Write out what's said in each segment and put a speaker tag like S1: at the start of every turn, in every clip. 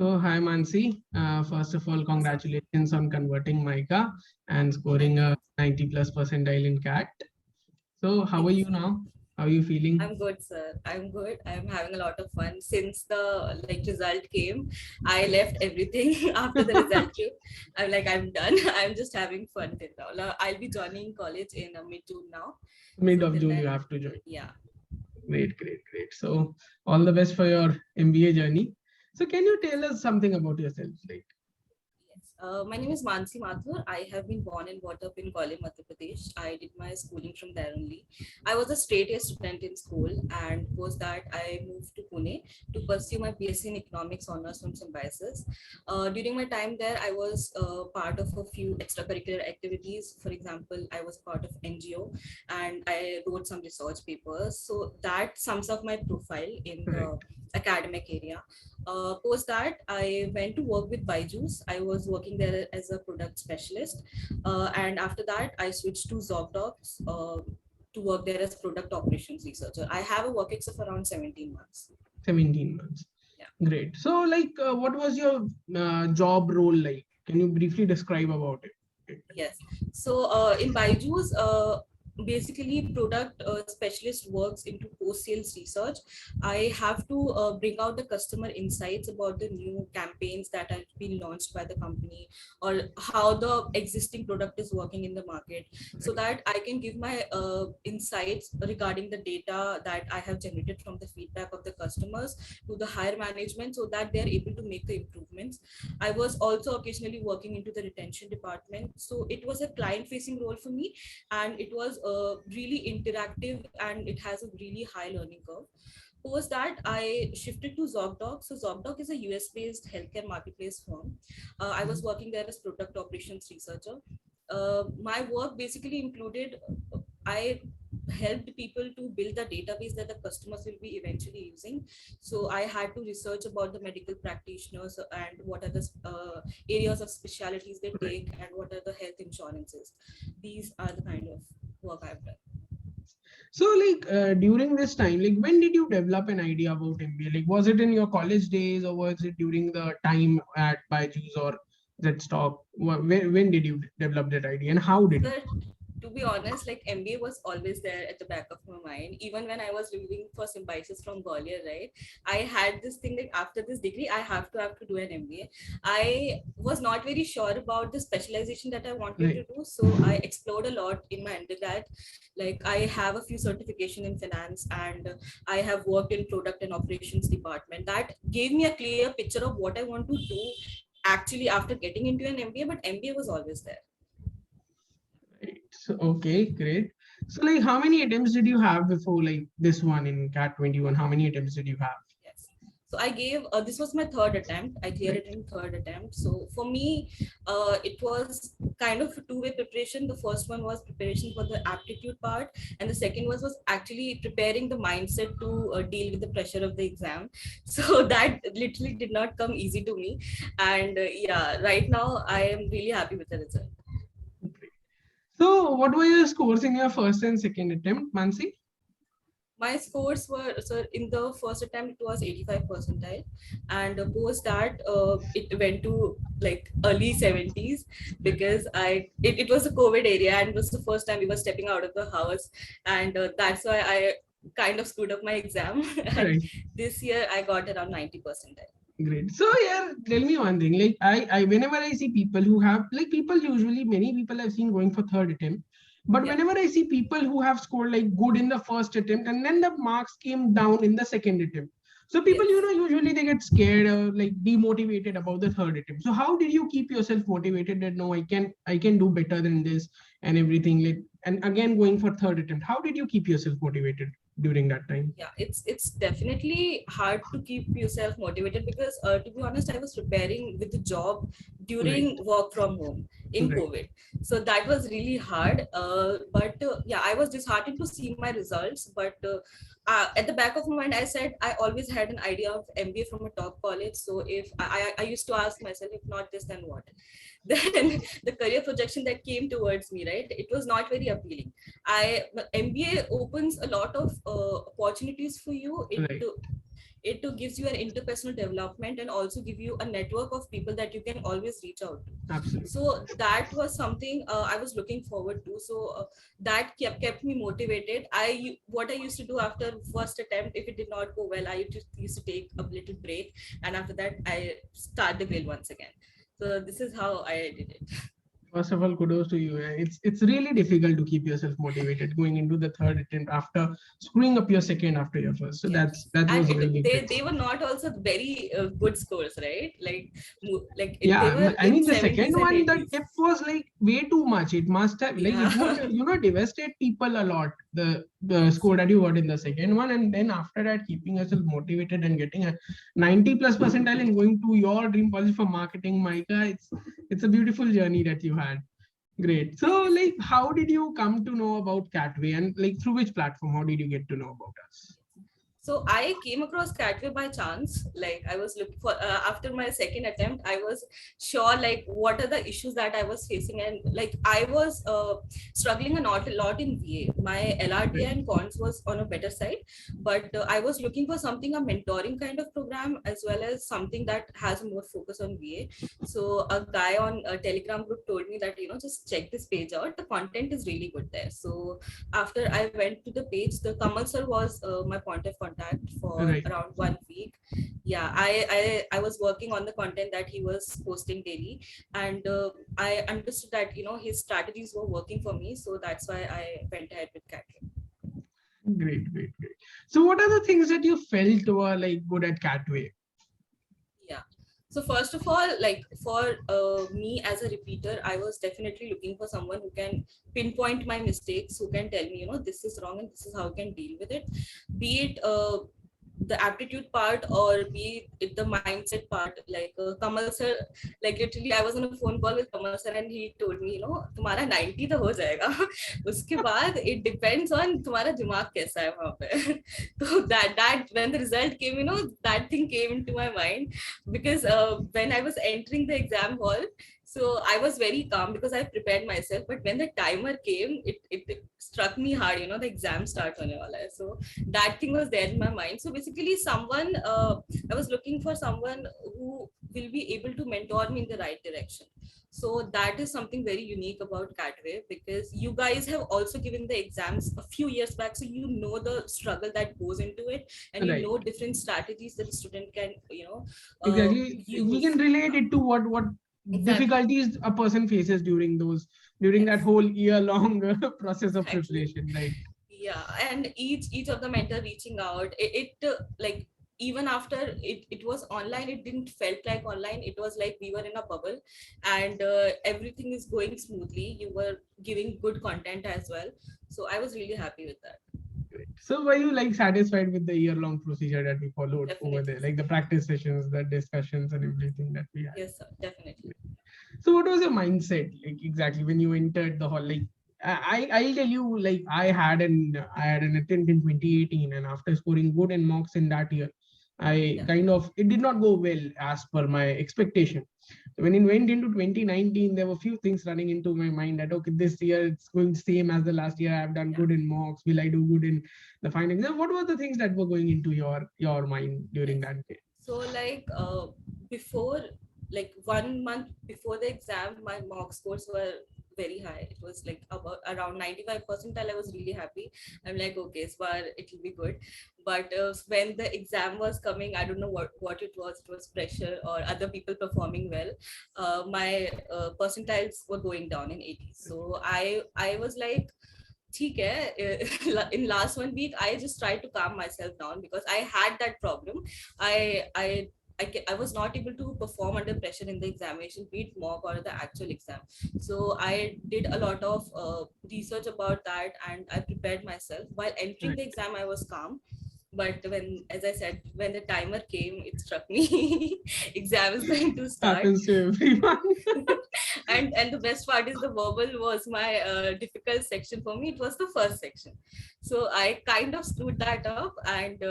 S1: So, hi Mansi. First of all, congratulations on converting MICA and scoring a 90 plus percentile in CAT. So, how are
S2: Thank you,
S1: you
S2: sir.
S1: now? How are you feeling?
S2: I'm good, sir. I'm good. I'm having a lot of fun. Since the result came, I left everything after the result came. I'm done. I'm just having fun till now. I'll be joining college in mid-June now.
S1: Mid
S2: So
S1: of
S2: till
S1: June,
S2: then,
S1: you have to join.
S2: yeah.
S1: Great, great, great. So, all the best for your MBA journey. So, can you tell us something about yourself? Like,
S2: Yes. My name is Mansi Mathur. I have been born and brought up in Kollam, Madhya Pradesh. I did my schooling from there only. I was a straight A student in school, and post that I moved to Pune to pursue my BSc in Economics honors from Symbiosis. During my time there, I was part of a few extracurricular activities. For example, I was part of NGO and I wrote some research papers. So that sums up my profile in
S1: correct.
S2: the academic area. Post that, I went to work with Byju's. I was working there as a product specialist. And after that, I switched to ZocDocs to work there as product operations researcher. I have a work ex of around 17 months.
S1: 17 months.
S2: Yeah.
S1: Great. So, what was your job role like? Can you briefly describe about it?
S2: Yes. So in Byju's, basically product specialist works into post-sales research. I have to bring out the customer insights about the new campaigns that have been launched by the company or how the existing product is working in the market, so
S1: Right.
S2: that I can give my insights regarding the data that I have generated from the feedback of the customers to the higher management so that they are able to make the improvements. I was also occasionally working into the retention department. So it was a client facing role for me, and it was really interactive and it has a really high learning curve. Post that, I shifted to ZocDoc. So ZocDoc is a US based healthcare marketplace firm. I was working there as product operations researcher. My work basically included, I helped people to build the database that the customers will be eventually using. So I had to research about the medical practitioners and what are the areas of specialties they
S1: Right.
S2: take and what are the health insurances. These are the kind of work I've done.
S1: So, during this time, like when did you develop an idea about MBA? Like, was it in your college days or was it during the time at Byju's or Zstock? When did you develop that idea and how did you?
S2: But to be honest, MBA was always there at the back of my mind. Even when I was leaving for symbiosis from Gwalior, right? I had this thing like after this degree, I have to do an MBA. I was not very sure about the specialization that I wanted to
S1: Right.
S2: do, so I explored a lot in my undergrad. Like I have a few certification in finance, and I have worked in product and operations department. That gave me a clear picture of what I want to do actually after getting into an MBA. But MBA was always there.
S1: Right. So, okay, great. So, like, how many attempts did you have before like this one in CAT 21? How many attempts did you have?
S2: Yes. So I gave, this was my third attempt. I cleared
S1: Right.
S2: it in third attempt. So for me, it was kind of a two-way preparation. The first one was preparation for the aptitude part, and the second was actually preparing the mindset to deal with the pressure of the exam. So that literally did not come easy to me. And yeah, right now I am really happy with the result.
S1: Great. So, what were your scores in your first and second attempt, Mansi?
S2: My scores were, so in the first attempt it was 85 percentile, and post that it went to early 70s, because it was a COVID area and it was the first time we were stepping out of the house, and that's why I kind of screwed up my exam. And
S1: Right.
S2: this year I got around 90 percentile.
S1: Great. So yeah, tell me one thing. Like whenever I see people who have like people usually many people I've seen going for third attempt, but
S2: Yeah.
S1: whenever I see people who have scored like good in the first attempt and then the marks came down in the second attempt. So people,
S2: Yes.
S1: usually they get scared or like demotivated about the third attempt. So how did you keep yourself motivated that no, I can do better than this and everything like and again going for third attempt? How did you keep yourself motivated during that time?
S2: Yeah, it's definitely hard to keep yourself motivated, because to be honest, I was preparing with the job during
S1: Right.
S2: work from home in
S1: Right.
S2: COVID. So that was really hard, but yeah, I was disheartened to see my results. But at the back of my mind, I said I always had an idea of MBA from a top college. So if I used to ask myself, if not this, then what? Then the career projection that came towards me, right, it was not very appealing. MBA opens a lot of opportunities for you.
S1: Right.
S2: It gives you an interpersonal development and also give you a network of people that you can always reach out to.
S1: Absolutely.
S2: So that was something I was looking forward to. So that kept me motivated. What I used to do after first attempt, if it did not go well, I just used to take a little break, and after that I start the grill once again. So this is how I did it.
S1: First of all, kudos to you. It's really difficult to keep yourself motivated going into the third attempt after screwing up your second after your first. So
S2: Yeah,
S1: that
S2: and
S1: was really great.
S2: they were not also very good scores, right? They
S1: Yeah,
S2: were
S1: I
S2: in
S1: mean the second
S2: 70s and
S1: one, the
S2: 80s.
S1: tip was like way too much. It must have like
S2: Yeah.
S1: it would devastate people a lot. The
S2: Yes.
S1: score that you got in the second one, and then after that, keeping yourself motivated and getting a 90 plus percentile and going to your dream college for marketing, MICA. It's a beautiful journey that you had. Great. So, like, how did you come to know about CATWay, and like through which platform? How did you get to know about us?
S2: So I came across CATWay by chance. Like I was looking for after my second attempt, I was sure like what are the issues that I was facing, and like I was struggling a lot in VA. My LRDA
S1: Right.
S2: and cons was on a better side, but I was looking for something a mentoring kind of program as well as something that has more focus on VA. So a guy on a Telegram group told me that just check this page out. The content is really good there. So after I went to the page, the Kamal sir was my point of contact for
S1: Right.
S2: around 1 week. Yeah, I was working on the content that he was posting daily, and I understood that his strategies were working for me, so that's why I went ahead with Catway.
S1: Great, great, great. So, what are the things that you felt were like good at CATWay?
S2: Yeah. So first of all, like for me as a repeater, I was definitely looking for someone who can pinpoint my mistakes, who can tell me, this is wrong and this is how I can deal with it. Be it the aptitude part or be it the mindset part. Like Kamal sir, like literally I was on a phone call with Kamal sir and he told me, तुम्हारा 90 तो हो जाएगा उसके बाद it depends on तुम्हारा दिमाग कैसा है वहाँ पे. So that when the result came, that thing came into my mind, because when I was entering the exam hall, so I was very calm because I prepared myself. But when the timer came, it struck me hard. The exam start hone wala hai. So that thing was there in my mind. So basically, I was looking for someone who will be able to mentor me in the right direction. So that is something very unique about Catway, because you guys have also given the exams a few years back, so you know the struggle that goes into it, and you
S1: Right.
S2: know different strategies that the student can
S1: Exactly. We can
S2: use.
S1: relate it to what
S2: Exactly.
S1: difficulties a person faces during that
S2: Yes.
S1: whole year long process of
S2: Exactly.
S1: preparation. Right.
S2: Yeah, and each of the mentor reaching out, like even after it was online, it didn't felt like online. It was like we were in a bubble, and everything is going smoothly. You were giving good content as well, so I was really happy with that.
S1: Great. So, were you like satisfied with the year long procedure that we followed over
S2: Definitely.
S1: there, like the practice sessions, the discussions, and everything that we had?
S2: Yes, sir, definitely.
S1: So what was your mindset like exactly when you entered the hall? Like I'll tell you, like I had an attempt in 2018, and after scoring good in mocks in that year, I
S2: Yeah.
S1: kind of it did not go well as per my expectation. So when it went into 2019, there were few things running into my mind that okay, this year it's going same as the last year. I've done
S2: Yeah.
S1: good in mocks. Will I do good in the final exam? What were the things that were going into your mind during
S2: Yes.
S1: that day?
S2: So like before, like 1 month before the exam, my mock scores were very high. It was like about around 95 percentile. I was really happy. I'm like, okay, so far it will be good. But when the exam was coming, I don't know what it was. It was pressure or other people performing well. My percentiles were going down in 80s. So I was like, ठीक है. In last 1 week I just tried to calm myself down because I had that problem. I was not able to perform under pressure in the examination, be it mock or the actual exam. So I did a lot of research about that and I prepared myself. While entering
S1: Right.
S2: the exam, I was calm. But when, as I said, when the timer came, it struck me. Exam is going to start.
S1: Happens to everyone.
S2: And the best part is the verbal was my difficult section for me. It was the first section, so I kind of screwed that up. And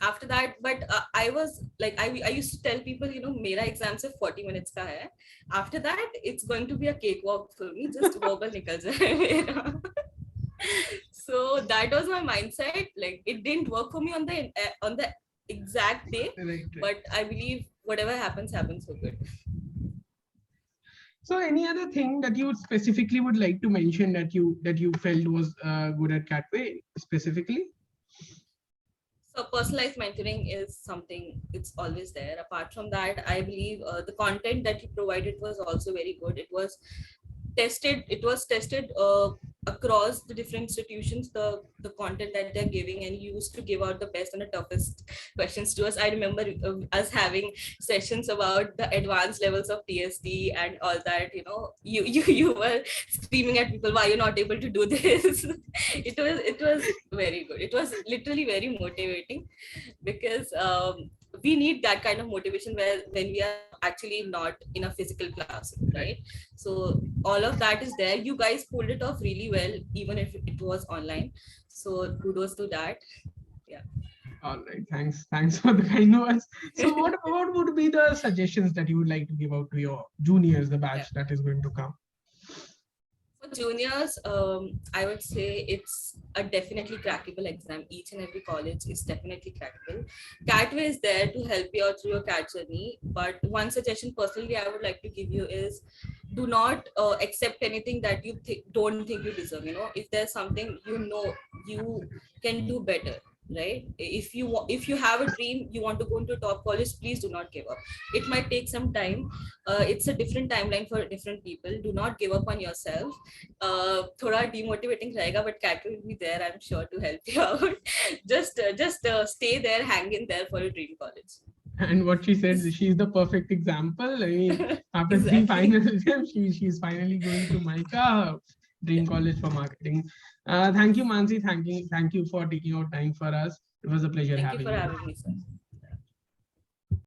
S2: after that, but I was like, I used to tell people, mera exam se 40 minutes ka hai. After that it's going to be a cakewalk for me, just verbal nikal jaye mera. So that was my mindset. Like it didn't work for me on the exact day,
S1: Right, right.
S2: but I believe whatever happens for good.
S1: So any other thing that you specifically would like to mention that you felt was good at CATWay specifically?
S2: So personalized mentoring is something, it's always there. Apart from that, I believe the content that you provided was also very good. It was tested across the different institutions, the content that they're giving, and used to give out the best and the toughest questions to us. I remember us having sessions about the advanced levels of TSD and all that. You know, you were screaming at people, why you're not able to do this. It was very good. It was literally very motivating, because we need that kind of motivation where when we are actually not in a physical class,
S1: Right.
S2: right? So all of that is there. You guys pulled it off really well, even if it was online. So kudos to that. Yeah.
S1: All right. Thanks for the kind words. So what would be the suggestions that you would like to give out to your juniors, the
S2: Yeah.
S1: batch that is going to come?
S2: For juniors, I would say it's a definitely crackable exam. Each and every college is definitely crackable. CATWay is there to help you out through your CAT journey. But one suggestion personally I would like to give you is, do not accept anything that you don't think you deserve. You know, if there's something you know you can do better, right? If you have a dream, you want to go into a top college, please do not give up. It might take some time. It's a different timeline for different people. Do not give up on yourself. Thoda demotivating rahega, but cat will be there, I'm sure, to help you out. Just stay there, hang in there for your dream college.
S1: And what she said, she's the perfect example. I mean, after three
S2: Exactly.
S1: final attempts, she's finally going to MICA, Dream
S2: Yeah.
S1: College for Marketing. Thank you, Mansi. Thank you for taking out time for us. It was a pleasure
S2: Thank you
S1: having
S2: for
S1: you.
S2: having me, sir.